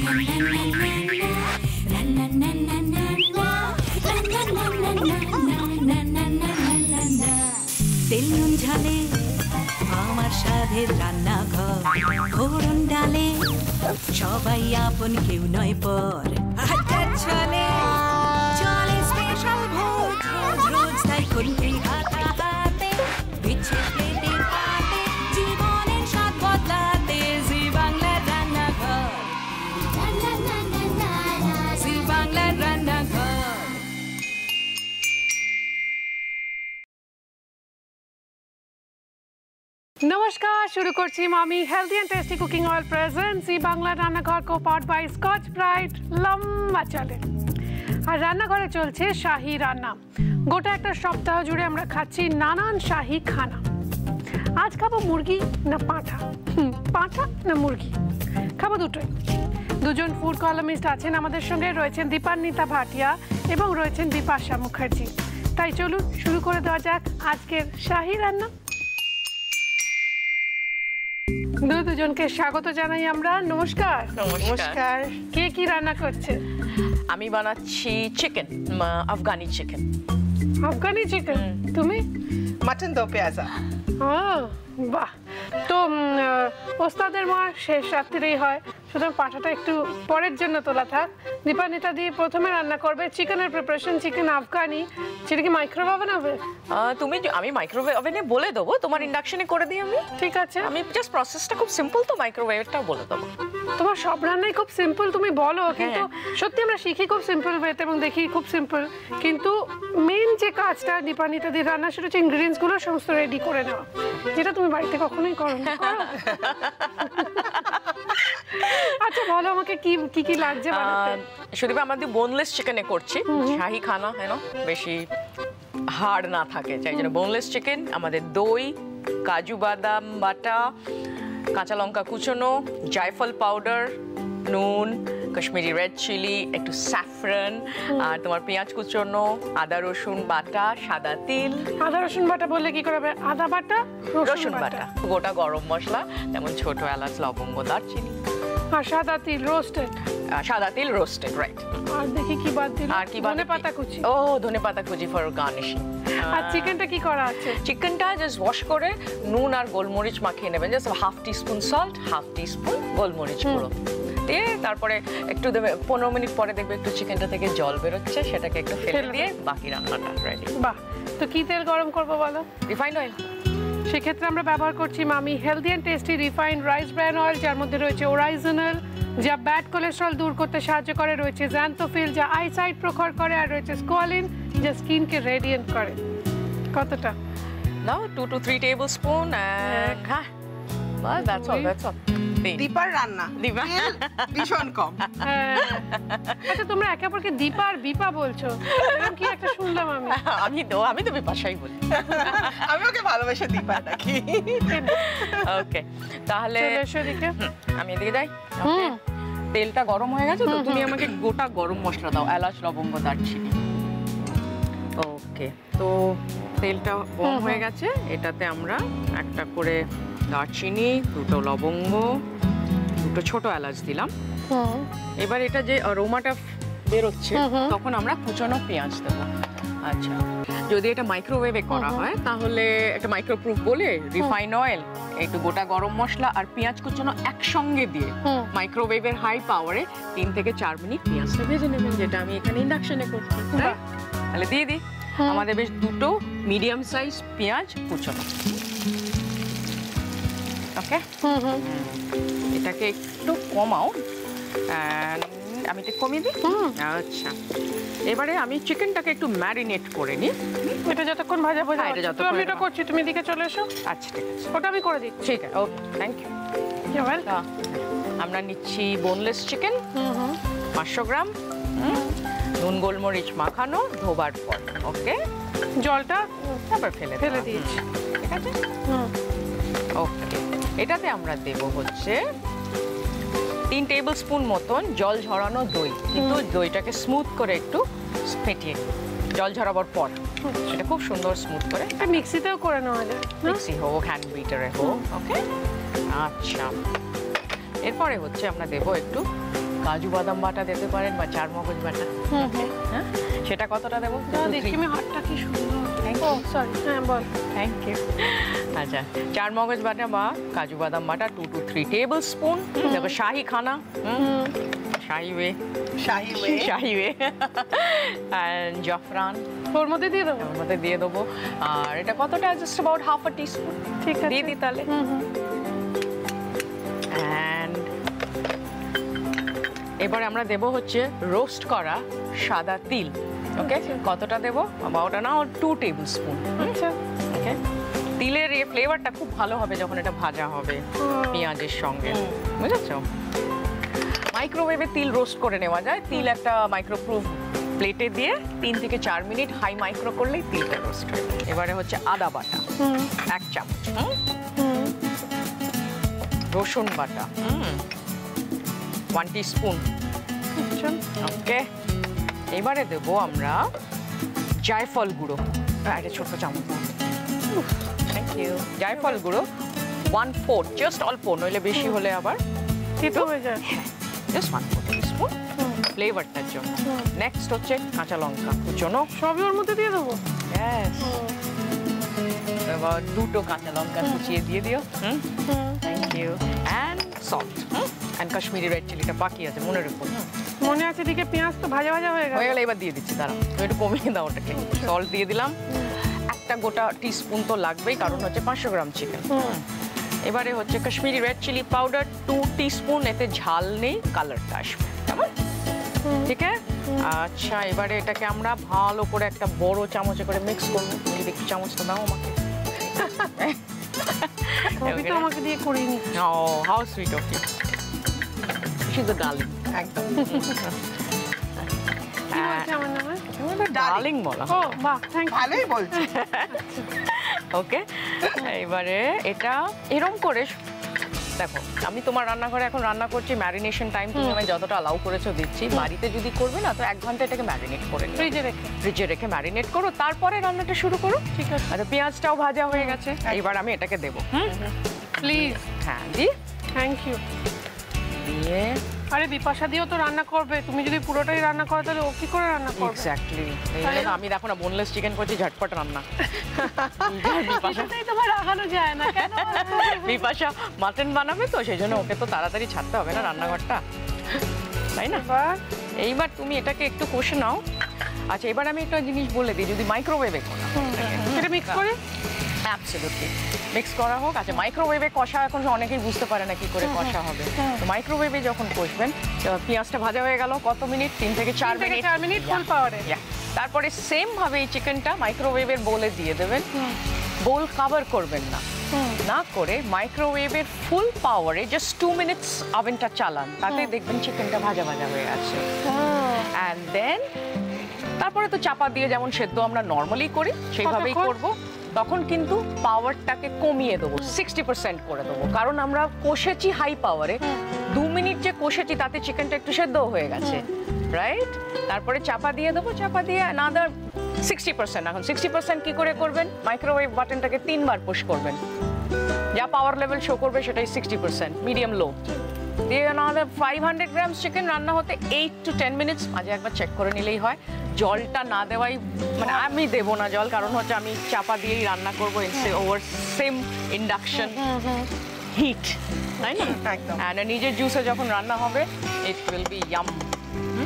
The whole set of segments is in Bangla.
তেল নুন ঝালে আমার স্বাদের রান্নাঘর, ফোড়ন ডালে সবাই আপন, কেউ নয় পর। আড্ডার ছলে চলে স্পেশাল ভোজ, রোজ রোজ তাই খুন্তি হাতে বিচ্ছে প্লেটে পাতে, জীবনের স্বাদ বদলাতে জি বাংলার রান্নাঘর, জি বাংলার রান্নাঘর। नमस्कार, शुरू करছি Emami healthy and tasty cooking oil present Zee Bangla রান্নাঘর co powered by Scotch Brite. লম্বা চলে আর রান্নাঘরে চলছে শাহী রান্না। গোটা একটা সপ্তাহ জুড়ে আমরা খাচ্ছি নানান শাহী খানা। আজ খাবো মুরগি না পাঁঠা, পাঁঠা না মুরগি, খাবো দুটোই। দুজন ফুড কলামিস্ট আছেন আমাদের সঙ্গে, রয়েছেন দীপান্বিতা ভাটিয়া এবং রয়েছেন বিপাশা মুখার্জি। তাই চলুন শুরু করে দেওয়া যাক আজকের শাহী রান্না। দুজনকে স্বাগত জানাই আমরা। নমস্কার। নমস্কার। কে কি রান্না করছে? আমি বানাচ্ছি chicken, Afghani chicken. Afghani chicken? তুমি? মাটন দো পেঁয়াজা। বাহ, তো ওস্তাদের মা শেষ রাত্রিরেই হয়, সুতরাং পাঠাটা একটু পরের জন্য তোলা থাক। দীপান্বিতা দিয়ে প্রথমে রান্না করবে চিকেনের প্রিপারেশন, চিকেন আফগানি। সেটা কি মাইক্রোওয়েভ ওভেন হবে? তুমি আমি মাইক্রোওয়েভ ওভেনে বলে দেবো, তোমার ইন্ডাকশনে করে দিই আমি। ঠিক আছে, আমি জাস্ট প্রসেসটা খুব সিম্পল, তো মাইক্রোওয়েভটাও বলে দেবো। তোমার সব রান্নাই খুব সিম্পল, তুমি বলো, কিন্তু সত্যি আমরা শিখি খুব সিম্পল ওয়েতে এবং দেখি খুব সিম্পল, কিন্তু মেন যে কাজটা দীপান্বিতা দিয়ে রান্না সেটা হচ্ছে ইনগ্রিডিয়েন্টসগুলো সমস্ত রেডি করে নেওয়া, যেটা তুমি বাড়িতে কখনোই করো না। আচ্ছা বলো আমাকে কি কি কি লাগছে বানাতে? শুধু আমাদের বোনলেস চিকেনে করছি, শাহী খানা, হ্যাঁ, বেশি হাড় না থাকে, চাই জন্য বোনলেস চিকেন। আমাদের দই, কাজু বাদাম বাটা, কাঁচা লঙ্কা কুচনো, জায়ফল পাউডার, নুন, কাশ্মীরি রেড চিলি, একটু স্যাফরন, আর তোমার পেঁয়াজ কুচনো, আদা রসুন বাটা, সাদা তিল। আদা রসুন বাটা বললে কি করে হবে? আদা বাটা, রসুন বাটা, গোটা গরম মশলা, যেমন ছোট এলাচ, লবঙ্গ, দারচিনি, আর সাদা তিল রোস্টেড। সাদা তিল রোস্টেড, রাইট। আর দেখি কি বাদ দিল? আর কি বাদ? ধনেপাতা কুচি। ও, ধনেপাতা কুচি ফর গার্নিশিং। আর চিকেনটা কি করা আছে? চিকেনটা জাস্ট ওয়াশ করে নুন আর গোলমরিচ মাখিয়ে নেবেন, just half teaspoon salt, half teaspoon গোলমরিচ গুঁড়ো দিয়ে, তারপরে একটু দেবে 15 মিনিট পরে দেখবে একটু চিকেনটা থেকে জল বেরোচ্ছে, সেটাকে একটু ফেলে দিয়ে বাকি রান্নাটা রেডি। বাহ, তো কি তেল গরম করবো বলো? Refined oil. সেক্ষেত্রে আমরা ব্যবহার করছি মামি healthy and tasty refined rice bran oil, যার মধ্যে রয়েছে ওরাইজনাল, যা ব্যাড কোলেস্ট্রল দূর করতে সাহায্য করে, রয়েছে জ্যান্থোফিল, যা আইসাইট প্রখর করে, আর রয়েছে স্কোয়ালিন, যা স্কিনকে রেডিয়েন্ট করে। কতটা নাও? 2 to 3 tablespoon, and হ্যাঁ, বাস, দ্যাটস অল, দ্যাটস অল। দীপার রান্না, দীপা ভীষণ কম। আচ্ছা, তোমরা একে অপরকে দীপা আর বিপা বলছো, এরকম কি একটা শুনলাম আমি। আমি তো বিপাশাই বলি। আমি ওকে ভালোবেসে দীপা ডাকি। ওকে, তাহলে এদিকে আমি এদিকে যাই। তেলটা গরম হয়ে গেছে, তো তুমি আমাকে গোটা গরম মশলা দাও, এলাচ, লবঙ্গ, দারচিনি। ওকে, তো তেলটা গরম হয়ে গেছে, এটাতে আমরা একটা করে দারচিনি, দুটো লবঙ্গ, দুটো ছোট এলাচ দিলাম। এবার এটা যে অ্যারোমাটা বেরোচ্ছে, তখন আমরা কুচনো পেঁয়াজ দেবো। আচ্ছা, যদি এটা মাইক্রোওয়েভে করা হয় তাহলে একটা মাইক্রোপ্রুফ বলে রিফাইন অয়েল, একটু গোটা গরম মশলা আর পেঁয়াজ কুচনো একসঙ্গে দিয়ে মাইক্রোওয়েভের হাই পাওয়ারে 3 থেকে 4 মিনিট পেঁয়াজটা ভেজে নেবেন, যেটা আমি এখানে ইন্ডাকশনে করছি। তাহলে দিয়ে দিই আমাদের বেশ দুটো মিডিয়াম সাইজ পেঁয়াজ কুচনো। ওকে, এটাকে একটু কমাও, আমি একটু কমিয়ে দিই। আচ্ছা, এবারে আমি চিকেনটাকে একটু ম্যারিনেট করে নিই। এটা যতক্ষণ ভাজা ভাজা, এটা যতক্ষণ আমি এটা করছি, তুমি এদিকে চলে এসো। আচ্ছা, ঠিক আছে, ওটা আমি করে দিই। ঠিক আছে, ওকে, থ্যাংক ইউ। আমরা নিচ্ছি বোনলেস চিকেন 500 গ্রাম, নুন গোলমরিচ মাখানো, ধোবার পর। ওকে, জলটা তারপর ফেলে দিয়েছি, ঠিক আছে। ওকে, এটাতে আমরা দেব হচ্ছে 3 টেবিল স্পুন মতন জল ঝরানো দই, কিন্তু দইটাকে স্মুথ করে একটু ফেটিয়ে জল ঝরাবার পর এটা খুব সুন্দর স্মুথ করে মিক্সিতেও করে নেওয়া যায়, মিক্সি হোক, হ্যান্ড বিটারে হোক। ওকে, আচ্ছা, এরপরে হচ্ছে আমরা দেবো একটু কাজু বাদাম বাটা দিতে পারেন বা চার মগজ বাটা। হ্যাঁ, সেটা কতটা দেবো? দেখি আমি হাতটা কি সুন্দর। ও সরি, হ্যাঁ বল। Thank you. আচ্ছা, চার মগজ বাটা বা কাজু বাদাম বাটা 2 to 3 টেবিল স্পুন। দেখো শাহি খানা, শাহি ওয়ে, শাহি ওয়ে। অ্যান্ড জাফরান ওর মধ্যে দিয়ে দেবো? ওর মধ্যে দিয়ে দেবো। আর এটা কতটা? Just about half a teaspoon. ঠিক আছে, দিয়ে দিই তাহলে। অ্যান্ড এবারে আমরা দেবো হচ্ছে রোস্ট করা সাদা তিল। ওকে, কতটা দেবো? অ্যাবাউট না 2 টেবিল স্পুন। আচ্ছা, ওকে, তিলের এই ফ্লেভারটা খুব ভালো হবে যখন এটা ভাজা হবে পেঁয়াজের সঙ্গে, বুঝেছো? মাইক্রোওয়েভে তিল রোস্ট করে নেওয়া যায়। তিল একটা মাইক্রোপ্রুফ প্লেটে দিয়ে 3 থেকে 4 মিনিট হাই মাইক্রো করলেই তিলটা রোস্ট হয়। এবারে হচ্ছে আদা বাটা 1 চামচ, রসুন বাটা 1 টিস্পুন। ওকে, এবারে দেবো আমরা জায়ফল গুঁড়ো, একটা ছোট চামচ। Thank you. জায়ফল গুঁড়ো 1/4, জাস্ট অল্প, নইলে বেশি হলে আবার খেতে হয়ে যায়। জাস্ট 1/4 টিস্পুন ফ্লেভারটার জন্য। নেক্সট হচ্ছে কাঁচা লঙ্কা কুচনো, সবই ওর মধ্যে দিয়ে দেবো? ইয়েস। এবার 2টো কাঁচা লঙ্কা কুচিয়ে দিয়ে দিও। Thank you. And salt and Kashmiri red চিলিটা বাকি আছে, মনে রেখো। মনে আছে, দিকে পেঁয়াজ তো ভাজা ভাজা হয়ে হয়ে গেল। গেলে এবার দিয়ে দিচ্ছি, দাঁড়াও তুমি একটু কমিয়ে দাও ওটাকে। সল্ট দিয়ে দিলাম, একটা গোটা টিস্পুন তো লাগবেই, কারণ হচ্ছে 500 গ্রাম চিকেন। এবারে হচ্ছে Kashmiri red chilli powder 2 teaspoon, এতে ঝাল নেই, কালারটা আসবে, কেমন? ঠিক আছে। আচ্ছা, এবারে এটাকে আমরা ভালো করে একটা বড় চামচে করে মিক্স করবো। যদি একটু চামচটা দাও আমাকে। কফি তো আমাকে দিয়ে করিনি। ও, how sweet of you. She the darling. একদম। কি বলছে আমার নামে? ডার্লিং বলা। ও বাহ, থ্যাংক ইউ। ভালোই বলছি। ওকে, এবারে এটা এরম করে দেখো, আমি তোমার রান্নাঘরে এখন রান্না করছি, ম্যারিনেশন টাইম তুমি আমি যতটা অ্যালাউ করেছো দিচ্ছি। বাড়িতে যদি করবে না তো 1 ঘন্টা এটাকে ম্যারিনেট করে নিও। ফ্রিজে রেখে ম্যারিনেট করো, তারপরে রান্নাটা শুরু করো। ঠিক আছে। আচ্ছা, পেঁয়াজটাও ভাজা হয়ে গেছে, এবার আমি এটাকে দেবো। প্লিজ। হ্যাঁ, দি। Thank you. দিয়ে আরে বিপাশা দিও তো রান্না করবে, তুমি যদি পুরোটাই রান্না করো তাহলে ও কি করে রান্না করবে? এক্স্যাক্টলি। আমি দেখো না, বোনলেস চিকেন করছি, ঝটপট রান্না। সেটাই তোমার রাগানো যায় না কেন? বিপাশা মাটন বানাবে তো, সেই জন্য ওকে তো তাড়াতাড়ি ছাড়তে হবে না রান্নাঘরটা, তাই না? এইবার তুমি এটাকে একটু কষে নাও। আচ্ছা, এবার আমি একটা জিনিস বলে দিই, যদি মাইক্রোওয়েভে করো এটা মিক্স করে? অ্যাবসলিউটলি মিক্স করা হোক। আচ্ছা, মাইক্রোওয়েভে কষা এখন অনেকেই বুঝতে পারে না কি করে কষা হবে। তো মাইক্রোওয়েভে যখন কষবেন, পেঁয়াজটা ভাজা হয়ে গেল কত মিনিট? 3 থেকে 4 মিনিট ফুল পাওয়ারে। তারপরে সেম ভাবে এই চিকেনটা মাইক্রোওয়েভের বোলে দিয়ে দেবেন। বোল কভার করবেন না, না করে মাইক্রোওয়েভের ফুল পাওয়ারে জাস্ট 2 মিনিটস ওভেনটা চালান, তাতে দেখবেন চিকেনটা ভাজা ভাজা হয়ে গেছে। অ্যান্ড দেন তারপরে তো চাপা দিয়ে যেমন সেদ্ধ আমরা নর্মালি করি সেইভাবেই করব। তখন কিন্তু পাওয়ারটাকে কমিয়ে দেবো, 60% করে দেবো, কারণ আমরা কষেছি হাই পাওয়ারে। 2 মিনিট যে কষেছি তাতে চিকেনটা একটু সেদ্ধ হয়ে গেছে, রাইট? তারপরে চাপা দিয়ে দেবো, চাপা দিয়ে another 60%। এখন 60% কি করে করবেন? মাইক্রোওয়েভ বাটনটাকে 3 বার পুশ করবেন, যা পাওয়ার লেভেল শো করবে সেটাই 60%, মিডিয়াম লো। দিয়ে another 500 গ্রামস চিকেন রান্না হতে 8 to 10 মিনিটস, মাঝে একবার চেক করে নিলেই হয়। জলটা না দেওয়াই, মানে আমি দেবো না জল, কারণ হচ্ছে আমি চাপা দিয়েই রান্না করবো ওভার সেম ইন্ডাকশন হিট, তাই না? একদম। আর নিজের জুসে যখন রান্না হবে, ইট উইল বি ইয়াম।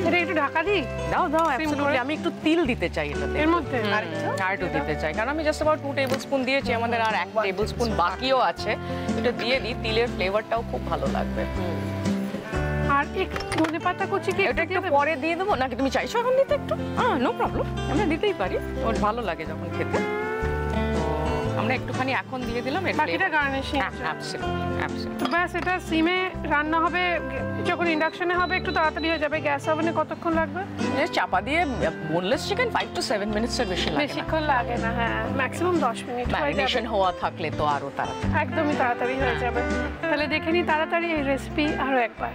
এটা একটু ঢাকা দিই? দাও দাও, অ্যাবসলিউটলি। আমি একটু তিল দিতে চাই এটাতে, এর মধ্যে আর একটু দিতে চাই, কারণ আমি জাস্ট about 2 টেবিল স্পুন দিয়েছি, আমাদের আর 1 টেবিল স্পুন বাকিও আছে। এটা দিয়ে দিই, তিলের ফ্লেভারটাও খুব ভালো লাগবে। আর একটু ধনে পাতা কুচি কি এটা একটু পরে দিয়ে দেবো নাকি তুমি চাইছো এখন দিতে? একটু নো প্রবলেম, আমরা দিতেই পারি, ওর ভালো লাগে যখন খেতে। আমরা একটুখানি এখন দিয়ে দিলাম, বাকিটা গার্নিশিং। অ্যাবসলিউটলি। তো ব্যাস, এটা সিমে রান্না হবে, যখন ইন্ডাকশনে হবে একটু তাড়াতাড়ি হয়ে যাবে। গ্যাস ওভেনে কতক্ষণ লাগবে? চাপা দিয়ে বোনলেস চিকেন 5 to 7 মিনিটসের বেশি লাগে না। বেশিক্ষণ লাগে না, হ্যাঁ, ম্যাক্সিমাম 10 মিনিট হয়ে ম্যারিনেশন যাবে। হওয়া থাকলে তো আরো তাড়াতাড়ি, একদমই তাড়াতাড়ি হয়ে যাবে। তাহলে দেখে নিই তাড়াতাড়ি এই রেসিপি আরো একবার।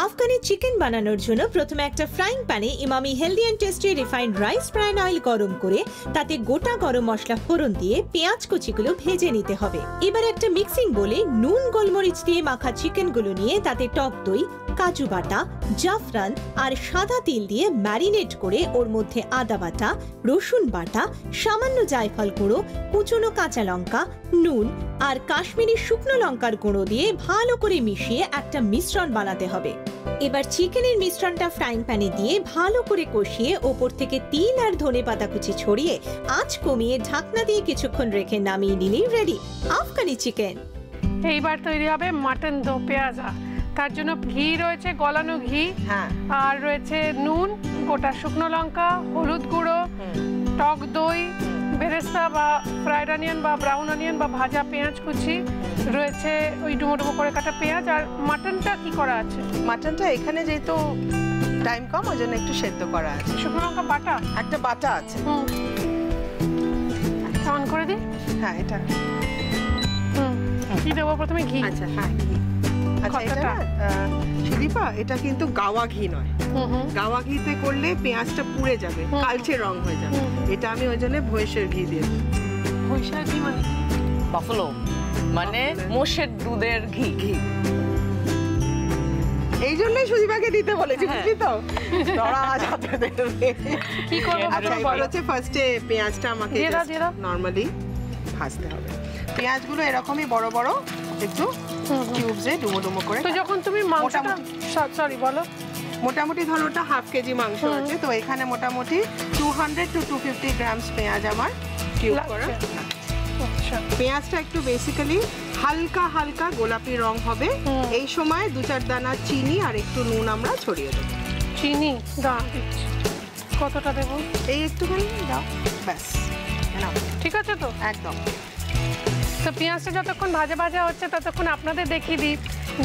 আফগানি চিকেন বানানোর জন্য প্রথমে একটা ফ্রাইং প্যানে Emami healthy and tasty refined rice bran oil গরম করে তাতে গোটা গরম মশলা ফোড়ন দিয়ে পেঁয়াজ কুচিগুলো ভেজে নিতে হবে। এবার একটা মিক্সিং বোলে নুন গোলমরিচ দিয়ে মাখা চিকেনগুলো নিয়ে তাতে টক দই, কাজু বাটা, জাফরান আর সাদা তিল দিয়ে ম্যারিনেট করে ওর মধ্যে আদা বাটা, রসুন বাটা, সামান্য জায়ফল গুঁড়ো, কুচনো কাঁচা লঙ্কা, নুন আর কাশ্মীরি শুকনো লঙ্কার গুঁড়ো দিয়ে ভালো করে মিশিয়ে একটা মিশ্রণ বানাতে হবে। এবার চিকেনের মিশ্রণটা ফ্রাইং প্যানে দিয়ে ভালো করে কষিয়ে ওপর থেকে তিল আর ধনেপাতা কুচি ছড়িয়ে আঁচ কমিয়ে ঢাকনা দিয়ে কিছুক্ষণ রেখে নামিয়ে নিলেই রেডি আফগানি চিকেন। এইবার তৈরি হবে মাটন দো পেঁয়াজা। তার জন্য ঘি রয়েছে, গলানো ঘি, হ্যাঁ আর রয়েছে নুন, গোটা শুকনো লঙ্কা, হলুদ গুঁড়ো, টক দই, বেরেস্তা বা ফ্রাইড অনিয়ন বা ব্রাউন অনিয়ন বা ভাজা পেঁয়াজ কুচি রয়েছে, ওই ডুমো ডুমো করে কাটা পেঁয়াজ। আর মাটনটা কি করা আছে? মাটনটা এখানে যেহেতু টাইম কম ওই জন্য একটু সেদ্ধ করা আছে। শুকনো লঙ্কা বাটা, একটা বাটা আছে। অন করে দিই। হ্যাঁ এটা কি দেবো প্রথমে? ঘি। আচ্ছা হ্যাঁ ঘি। আচ্ছা এটা না সুদীপা, এটা কিন্তু গাওয়া ঘি নয়। গাওয়া ঘিতে করলে পেঁয়াজটা পুড়ে যাবে, কালচে রং হয়ে যাবে। এটা আমি ওই জন্য ভৈষের ঘি দিয়েছি। ভৈষের ঘি মানে বাফলো, মানে মোষের দুধের ঘি। ঘি এই জন্যই সুদীপাকে দিতে বলেছি, বুঝলি তো? তোরা যাতে দেবে। কি করবো? আচ্ছা এবার হচ্ছে ফার্স্টে পেঁয়াজটা আমাকে জিরা নরমালি ভাজতে হবে। পেঁয়াজগুলো এরকমই বড় বড় একটু কিউবসে ডুমো ডুমো করে। তো যখন তুমি মাংসটা, সরি বলো, মোটামুটি ধরো ওটা হাফ কেজি মাংস আছে, তো এখানে মোটামুটি 200 to 250 গ্রামস পেঁয়াজ আমার কিউব করা। আচ্ছা পেঁয়াজটা একটু বেসিক্যালি হালকা হালকা গোলাপি রং হবে। এই সময় 2-4 দানা চিনি আর একটু নুন আমরা ছড়িয়ে দেবো। চিনি দাও, কতটা দেবো? এই একটুখানি দাও, ব্যাস ঠিক আছে তো একদম। তো পেঁয়াজটা যতক্ষণ ভাজা ভাজা হচ্ছে ততক্ষণ আপনাদের দেখিয়ে দিই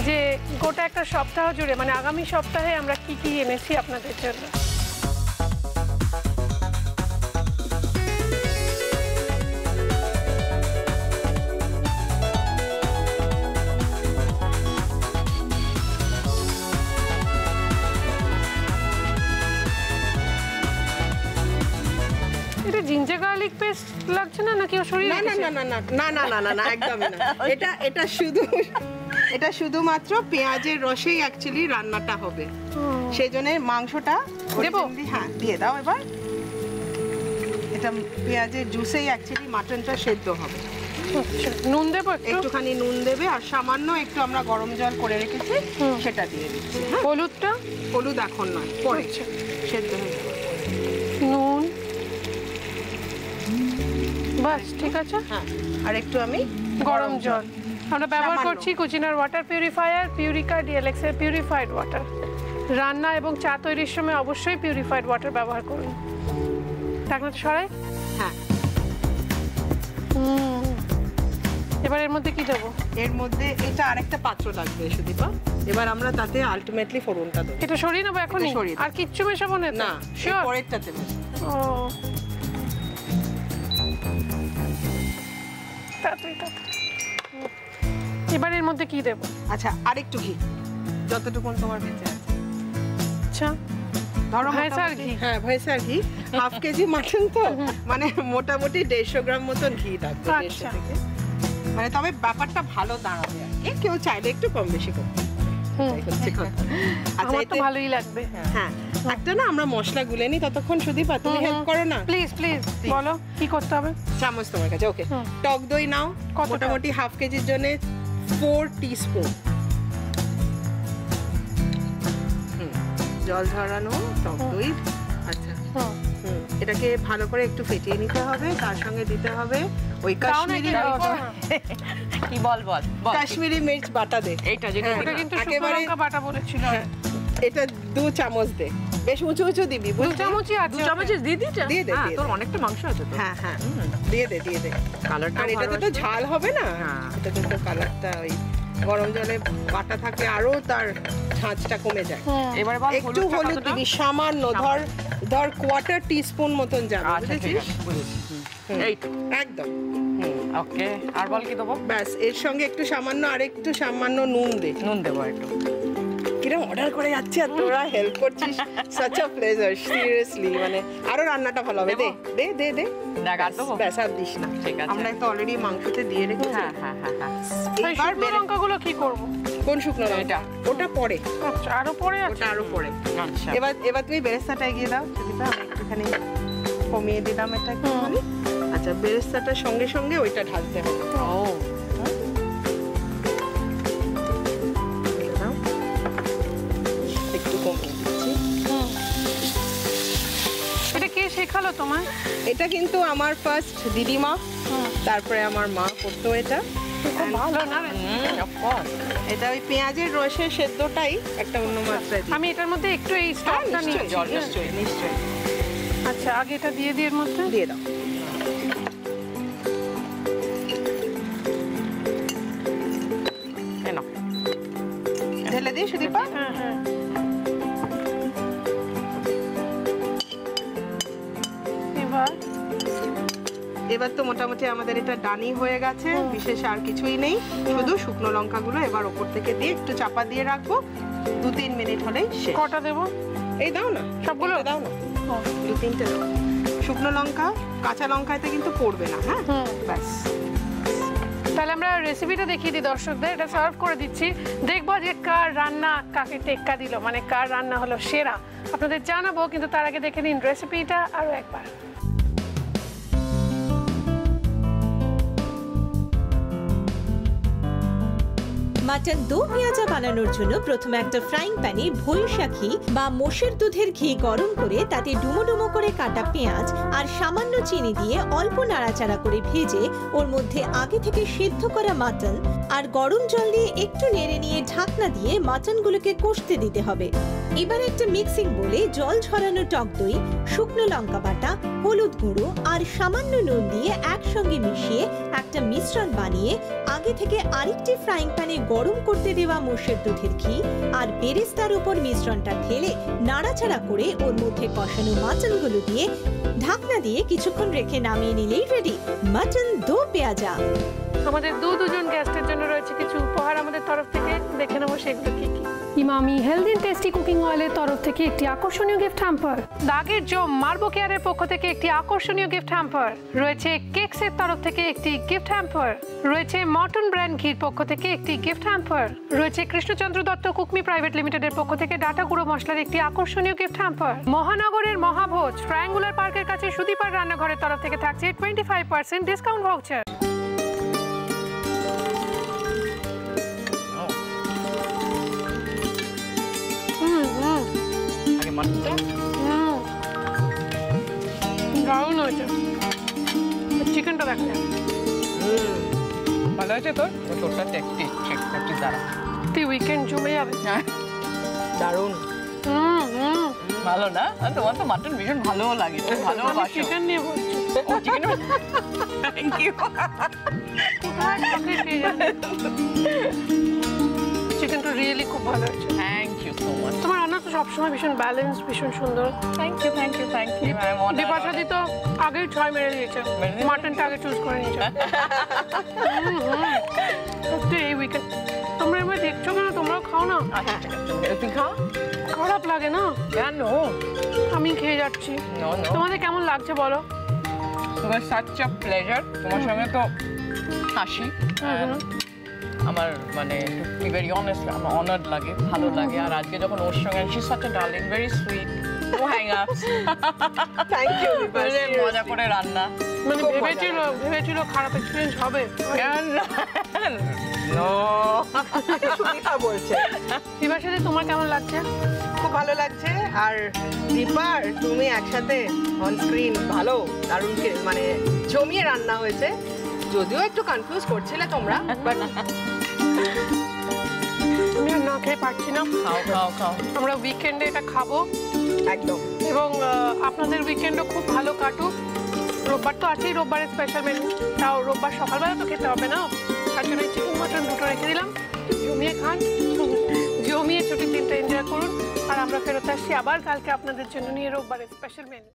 যে গোটা একটা সপ্তাহ জুড়ে, মানে আগামী সপ্তাহে আমরা কি কি এনেছি আপনাদের জন্য। এটা জিঞ্জার গার্লিক পেস্ট লাগছে না, নাকি ও শরীর? না না না না না না না না না না একদমই না। এটা শুধুমাত্র পেঁয়াজের রসেই অ্যাকচুয়ালি রান্নাটা হবে। সেই জন্য মাংসটা দেবো? হ্যাঁ দিয়ে দাও এবার। এটা পেঁয়াজের জুসেই অ্যাকচুয়ালি মাটনটা সেদ্ধ হবে। নুন দেবো? একটুখানি নুন দেবে, আর সামান্য একটু আমরা গরম জল করে রেখেছি সেটা দিয়ে দিচ্ছি। হলুদটা? হলুদ এখন নয়, পরে সেদ্ধ হয়ে যাবে। নুন, বাস ঠিক আছে। হ্যাঁ আর একটু আমি গরম জল আমরা ব্যবহার সামান্য। করছি কুচিনার ওয়াটার পিউরিফায়ার, পিউরিকা ডিএলএক্স এর পিউরিফাইড ওয়াটার। রান্না এবং চা তৈরির সময় অবশ্যই পিউরিফাইড ওয়াটার ব্যবহার করুন। ঢাকনাটা সরাই। হ্যাঁ এবার এর মধ্যে কি দেবো? এর মধ্যে এটা আরেকটা পাত্র লাগবে সুদীপা। এবার আমরা তাতে আলটিমেটলি ফোড়নটা দেবো। এটা সরিয়ে নেবো এখনই? এটা সরিয়ে দেবো। আর কিচ্ছু মেশাবো না? না শিওর? পরেরটাতে মেশাবো। ও তাড়াতাড়ি তাড়াতাড়ি। এবার এর মধ্যে কি দেবো? আচ্ছা আরেকটু ঘি, যতটুকুন তোমার বেঁচে আছে। আচ্ছা ধরো ভেসার ঘি। হ্যাঁ ভেসার ঘি, হাফ কেজি মাটন তো মানে মোটামুটি 150 গ্রাম মতন ঘি লাগবে। আচ্ছা। 150 থেকে, মানে তবে ব্যাপারটা ভালো দাঁড়াবে আর কি। কেউ চাইলে একটু কম বেশি করতে পারে। আচ্ছা আমার তো এতে ভালোই লাগবে। হ্যাঁ একটা না আমরা মশলা গুলে নি, ততক্ষণ সুদীপা তুমি হেল্প করো না প্লিজ প্লিজ বলো কি করতে হবে। চামচ তোমার কাছে। ওকে টক দই নাও, কতটা? মোটামুটি হাফ কেজির জন্য 4 টিস্পুন। জল ঝরানো টক দই। আচ্ছা এটাকে ভালো করে একটু ফেটিয়ে নিতে হবে, তার সঙ্গে দিতে হবে ওই কাশ্মীরি কি বল বল বল। কাশ্মীরি মির্চ বাটা দে। এইটা যেটা এটা কিন্তু শুকনো লঙ্কা বাটা বলেছিল। এটা 2 চামচ দে, বেশ উঁচু উঁচু দিবি। 2 চামচই আছে। 2 চামচ দিয়ে দিতে? দিয়ে দে, হ্যাঁ, দিয়ে তোর দে। অনেকটা মাংস আছে তো। হ্যাঁ হ্যাঁ দিয়ে দে দিয়ে দে। কালারটা আর এটাতে তো ঝাল হবে না, এটাতে তো কালারটা ওই গরম জলে বাটা থাকে আরো তার ঝাঁঝটা কমে যায়। এবারে বল একটু হলুদ দিবি সামান্য, ধর কোয়ার্টার টিস্পুন মতন যাবে, আচ্ছা ঠিক বুঝেছিস? আছে বুঝেছি। এই তো একদম। ওকে, আর বল কি দেবো? ব্যাস এর সঙ্গে একটু সামান্য নুন দে। নুন দেবো একটু। কিরকম অর্ডার করে যাচ্ছে আর তোরা হেল্প করছিস, সাচ আ প্লেজার সিরিয়াসলি। মানে আরো রান্নাটা ভালো হবে। দে দে দে দে দেখ আর দেবো? ব্যাস আর দিস না, ঠিক আছে। আমরা তো অলরেডি মাংসতে দিয়ে রেখেছি। হ্যাঁ হ্যাঁ হ্যাঁ হ্যাঁ। এই এবার শুকনো লঙ্কাগুলো কি করবো? কোন শুকনো লঙ্কা? এটা। ওটা পরে, আচ্ছা, আরো পরে আছে। ওটা আরো পরে। আচ্ছা এবার তুমি বেরেস্তাটা এগিয়ে দাও সুদীপা, একটুখানি কমিয়ে দিলাম এটা একটুখানি। আচ্ছা, বেরেস্তাটার সঙ্গে সঙ্গে ওইটা ঢালতে হবে। ও দিয়ে দাও। একটু কমিয়ে দিচ্ছি। এটা কে শেখালো তোমায়? এটা কিন্তু আমার ফার্স্ট দিদিমা, তারপরে আমার মা করতো এটা। খুব ভালো না? অফকোর্স। এটা ওই পেঁয়াজের রসের সেদ্ধটাই একটা অন্য মাত্রায় দিই। আমি এটার মধ্যে একটু এই হ্যাঁ, স্টকটা নিশ্চয়ই, নিচ্ছি। হ্যাঁ। নিশ্চয়ই, নিশ্চয়ই। আচ্ছা, আগে এটা দিয়ে দিই এর মধ্যে। দিয়ে দাও। এ নাও। ঢেলে দিই সুদীপা। হ্যাঁ হ্যাঁ। এবার তো মোটামুটি আমাদের এটা ডানি হয়ে গেছে, বিশেষ আর কিছুই নেই, শুধু শুকনো লঙ্কাগুলো এবার ওপর থেকে দিয়ে একটু চাপা দিয়ে রাখবো। 2-3 মিনিট হলেই শেষ। কটা দেবো? এই দাও না, সবগুলো? তিনটে দাও না, 2-3টে দাও। শুকনো লঙ্কা, কাঁচা লঙ্কাতে কিন্তু পড়বে না। হ্যাঁ, ব্যাস। তাহলে আমরা রেসিপিটা দেখিয়ে দিই দর্শকদের। এটা সার্ভ করে দিচ্ছি, দেখবো যে কার রান্না কাকে টেক্কা দিল, মানে কার রান্না হলো সেরা। আপনাদের জানাবো, কিন্তু তার আগে দেখে নিন রেসিপিটা আরো একবার। মাটন দো পেঁয়াজা বানানোর জন্য প্রথমে একটা ফ্রাইং প্যানে বৈশাখী বা মোষের দুধের ঘি গরম করে তাতে ডুমো ডুমো করে কাটা পেঁয়াজ আর সামান্য চিনি দিয়ে অল্প নাড়াচাড়া করে ভেজে ওর মধ্যে আগে থেকে সিদ্ধ করা মাটন আর গরম জল দিয়ে একটু নেড়ে নিয়ে ঢাকনা দিয়ে মাটনগুলোকে কষতে দিতে হবে। এবার একটা মিক্সিং বলে জল ঝরানো টক দই, শুকনো লঙ্কা বাটা, হলুদ গুঁড়ো আর সামান্য নুন দিয়ে একসঙ্গে মিশিয়ে একটা মিশ্রণ বানিয়ে আগে থেকে আরেকটি ফ্রাইং প্যানে গরম করতে দেওয়া মোষের দুধের ঘি আর বেরেস্তার উপর মিশ্রণটা ঢেলে নাড়াচাড়া করে ওর মধ্যে কষানো মাটনগুলো দিয়ে ঢাকনা দিয়ে কিছুক্ষণ রেখে নামিয়ে নিলেই রেডি মাটন দো পেঁয়াজা। আমাদের দুজন গেস্টের জন্য রয়েছে কিছু উপহার আমাদের তরফ থেকে, দেখে নেবো সেগুলো কি কি। Emami healthy and tasty cooking অয়েলের তরফ থেকে একটি আকর্ষণীয় গিফট হ্যাম্পার, দাগের জম মার্বো কেয়ারের পক্ষ থেকে একটি আকর্ষণীয় গিফট হ্যাম্পার রয়েছে, কেকসের তরফ থেকে একটি গিফট হ্যাম্পার রয়েছে, মটন ব্র্যান্ড ঘির পক্ষ থেকে একটি গিফট হ্যাম্পার রয়েছে, কৃষ্ণচন্দ্র দত্ত কুকমি প্রাইভেট লিমিটেডের পক্ষ থেকে ডাটা গুঁড়ো মশলার একটি আকর্ষণীয় গিফট হ্যাম্পার। মহানগরের মহাভোজ ট্রায়াঙ্গুলার পার্কের কাছে সুদীপার রান্নাঘরের তরফ থেকে থাকছে 25% ডিসকাউন্ট ভাউচার। আগে মাটনটা। দারুণ হয়েছে। চিকেনটা দেখা যায়। ভালো হয়েছে তোর? তোরটা টেস্টি, একটু দাঁড়া। তুই উইকেন্ড জমে যাবে। দারুণ। ভালো না? আর তোমার তো মাটন ভীষণ ভালোও লাগে, তুমি ভালোবাসো। চিকেন নিয়ে বলছি। ও চিকেন, থ্যাংক ইউ। চিকেনটা রিয়েলি খুব ভালো হয়েছে। Thank you so much. তোমার রান্না তো সবসময় ভীষণ ব্যালেন্স, ভীষণ সুন্দর। Thank you thank you thank you. দীপাশাদি তো আগেই 6 মেরে দিয়েছে, মাটনটা আগে চুজ করে নিয়েছে। সত্যি এই উইকেন্ড তোমরা এবার দেখছো কেন? তোমরাও খাও না। আচ্ছা ঠিক আছে, তুই খাও। খারাপ লাগে না? কেন? আমি খেয়ে যাচ্ছি। নো নো, তোমাদের কেমন লাগছে বলো? তোমার সাচ আ প্লেজার। তোমার সঙ্গে তো হাসি আমার, মানে টু বি ভেরি অনেস্ট, আমার অনার্ড লাগে, ভালো লাগে। আর আজকে যখন ওর সঙ্গে, she is such a darling, very sweet, no hang ups. Thank you. মজা করে রান্না। মানে খুব মজা ভেবেছিল খারাপ এক্সপিরিয়েন্স হবে। নো, সুদীপা বলছে। এবার সাথে তোমার কেমন লাগছে? খুব ভালো লাগছে। আর দীপার তুমি একসাথে অন স্ক্রিন ভালো, দারুণ মানে জমিয়ে রান্না হয়েছে। যদিও একটু কনফিউজ করছিলে তোমরা, বাট আমি আর না খেয়ে পারছি না। খাও খাও খাও। আমরা উইকেন্ডে এটা খাবো একদম। এবং আপনাদের উইকেন্ডও খুব ভালো কাটুক। রোববার তো আছেই, রোববারের স্পেশাল মেনু। তাও রোববার সকালবেলা তো খেতে হবে না, তার জন্য চিকেন মাটন দুটো রেখে দিলাম। জমিয়ে খান, জমিয়ে ছুটির দিনটা এনজয় করুন। আর আমরা ফেরত আসছি আবার কালকে আপনাদের জন্য নিয়ে রোববারের স্পেশাল মেনু।